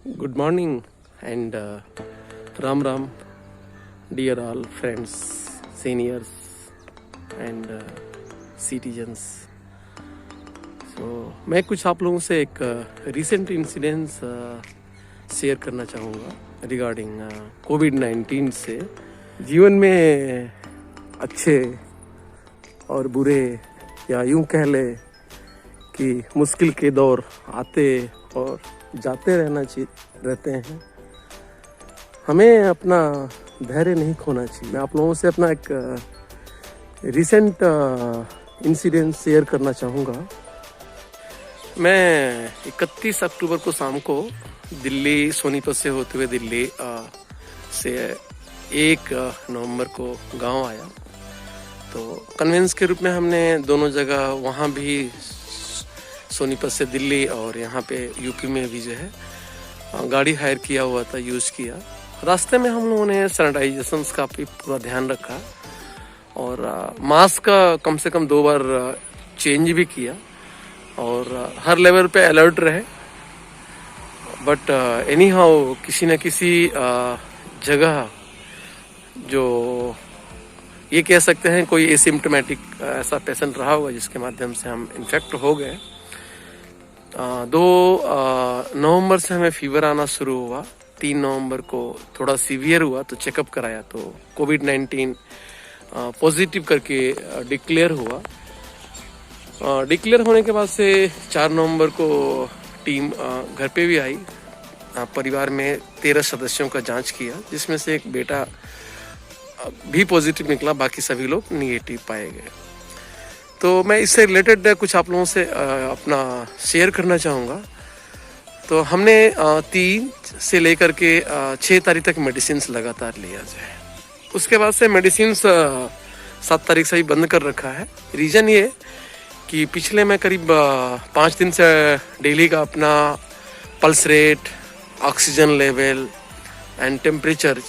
Good morning and Ram Ram, dear all friends, seniors and citizens. So मैं कुछ आप लोगों से एक रिसेंट इंसिडेंस शेयर करना चाहूँगा रिगार्डिंग कोविड-19 से। जीवन में अच्छे और बुरे या यूँ कह ले कि मुश्किल के दौर आते और जाते रहते हैं। हमें अपना धैर्य नहीं खोना चाहिए। मैं आप लोगों से अपना एक रिसेंट इंसिडेंट शेयर करना चाहूँगा। मैं 31 अक्टूबर को शाम को दिल्ली सोनीपत से होते हुए दिल्ली से 1 नवंबर को गांव आया। तो कन्वेंस के रूप में हमने दोनों जगह, वहाँ भी सोनीपत से दिल्ली और यहाँ पे यूपी में भी जो है गाड़ी हायर किया हुआ था, यूज़ किया। रास्ते में हम लोगों ने सैनिटाइजेशन का भी पूरा ध्यान रखा और मास्क का कम से कम 2 बार चेंज भी किया और हर लेवल पे अलर्ट रहे। बट एनी हाउ किसी न किसी जगह जो ये कह सकते हैं कोई एसिम्प्टोमेटिक ऐसा पेशेंट रहा होगा जिसके माध्यम से हम इन्फेक्ट हो गए। 2 नवंबर से हमें फीवर आना शुरू हुआ। 3 नवंबर को थोड़ा सीवियर हुआ तो चेकअप कराया तो कोविड-19 पॉजिटिव करके डिक्लेयर हुआ। डिक्लेयर होने के बाद से 4 नवंबर को टीम घर पे भी आई। परिवार में 13 सदस्यों का जांच किया, जिसमें से एक बेटा भी पॉजिटिव निकला, बाकी सभी लोग निगेटिव पाए गए। तो मैं इससे रिलेटेड कुछ आप लोगों से अपना शेयर करना चाहूँगा। तो हमने 3 से लेकर के 6 तारीख तक मेडिसिन लगातार लिया जाए। उसके बाद से मेडिसिन 7 तारीख से ही बंद कर रखा है। रीज़न ये कि पिछले मैं करीब 5 दिन से डेली का अपना pulse rate, oxygen level and temperature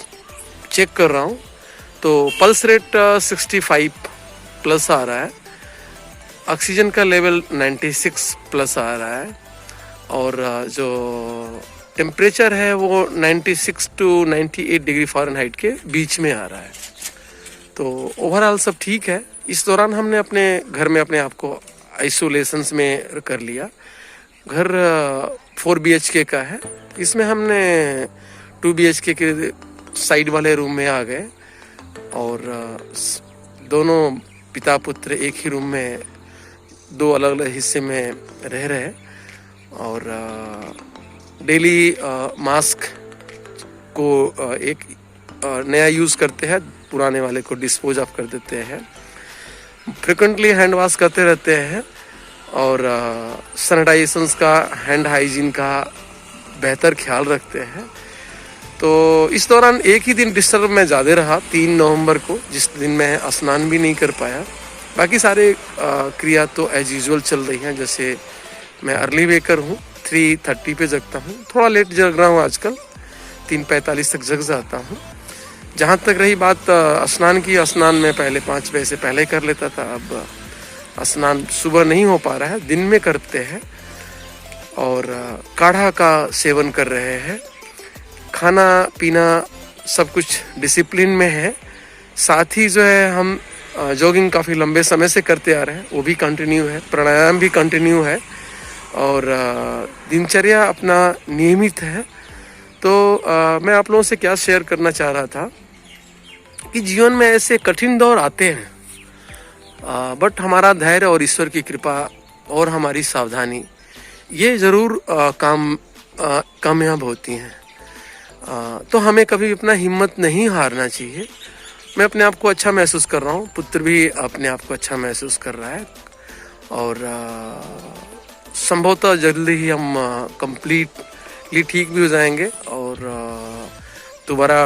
check कर रहा हूँ। तो पल्स रेट 65 प्लस आ रहा है, ऑक्सीजन का लेवल 96 प्लस आ रहा है और जो टेम्परेचर है वो 96 टू 98 डिग्री फ़ारेनहाइट के बीच में आ रहा है। तो ओवरऑल सब ठीक है। इस दौरान हमने अपने घर में अपने आप को आइसोलेशंस में कर लिया। घर 4 BHK का है। इसमें हमने 2 BHK के साइड वाले रूम में आ गए और दोनों पिता पुत्र एक ही रूम में 2 अलग अलग हिस्से में रह रहे और डेली मास्क को एक नया यूज़ करते हैं, पुराने वाले को डिस्पोज ऑफ कर देते हैं। फ्रिक्वेंटली हैंड वॉश करते रहते हैं और सैनिटाइजेशंस का, हैंड हाइजीन का बेहतर ख्याल रखते हैं। तो इस दौरान एक ही दिन डिस्टर्ब में ज़्यादा रहा, 3 नवंबर को, जिस दिन मैं स्नान भी नहीं कर पाया। बाकी सारे क्रिया तो एज यूजुअल चल रही हैं। जैसे मैं अर्ली वेकर हूँ, 3:30 पे जगता हूँ। थोड़ा लेट जग रहा हूँ आजकल, 3:45 तक जग जाता हूँ। जहाँ तक रही बात स्नान की, स्नान में पहले 5 बजे से पहले कर लेता था। अब स्नान सुबह नहीं हो पा रहा है, दिन में करते हैं और काढ़ा का सेवन कर रहे हैं। खाना पीना सब कुछ डिसिप्लिन में है। साथ ही जो है हम जॉगिंग काफ़ी लंबे समय से करते आ रहे हैं, वो भी कंटिन्यू है। प्राणायाम भी कंटिन्यू है और दिनचर्या अपना नियमित है। तो मैं आप लोगों से क्या शेयर करना चाह रहा था कि जीवन में ऐसे कठिन दौर आते हैं, बट हमारा धैर्य और ईश्वर की कृपा और हमारी सावधानी ये ज़रूर कामयाब होती हैं। तो हमें कभी अपना हिम्मत नहीं हारना चाहिए। मैं अपने आप को अच्छा महसूस कर रहा हूँ, पुत्र भी अपने आप को अच्छा महसूस कर रहा है और संभवतः जल्दी ही हम कंप्लीटली ठीक भी हो जाएंगे और दोबारा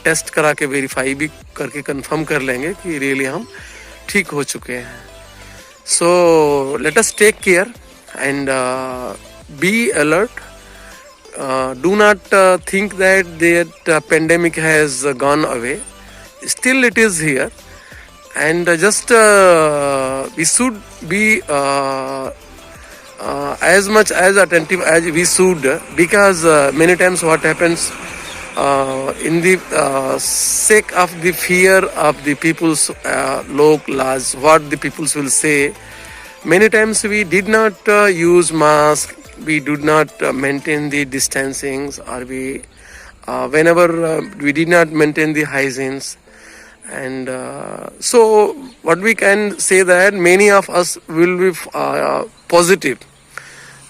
टेस्ट करा के वेरीफाई भी करके कंफर्म कर लेंगे कि रियली हम ठीक हो चुके हैं। So let us take care and be alert. Do not think that pandemic has gone away. Still it is here and just we should be as much as attentive as we should, because many times what happens, in the sake of the fear of the people's lok laws, what the peoples will say, many times we did not use mask, we did not maintain the distancings, or we whenever we did not maintain the hygienes. And so what we can say that many of us will be positive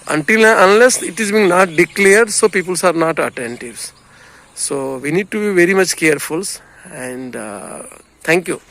until unless it is being not declared, so people are not attentive. So we need to be very much careful. And thank you.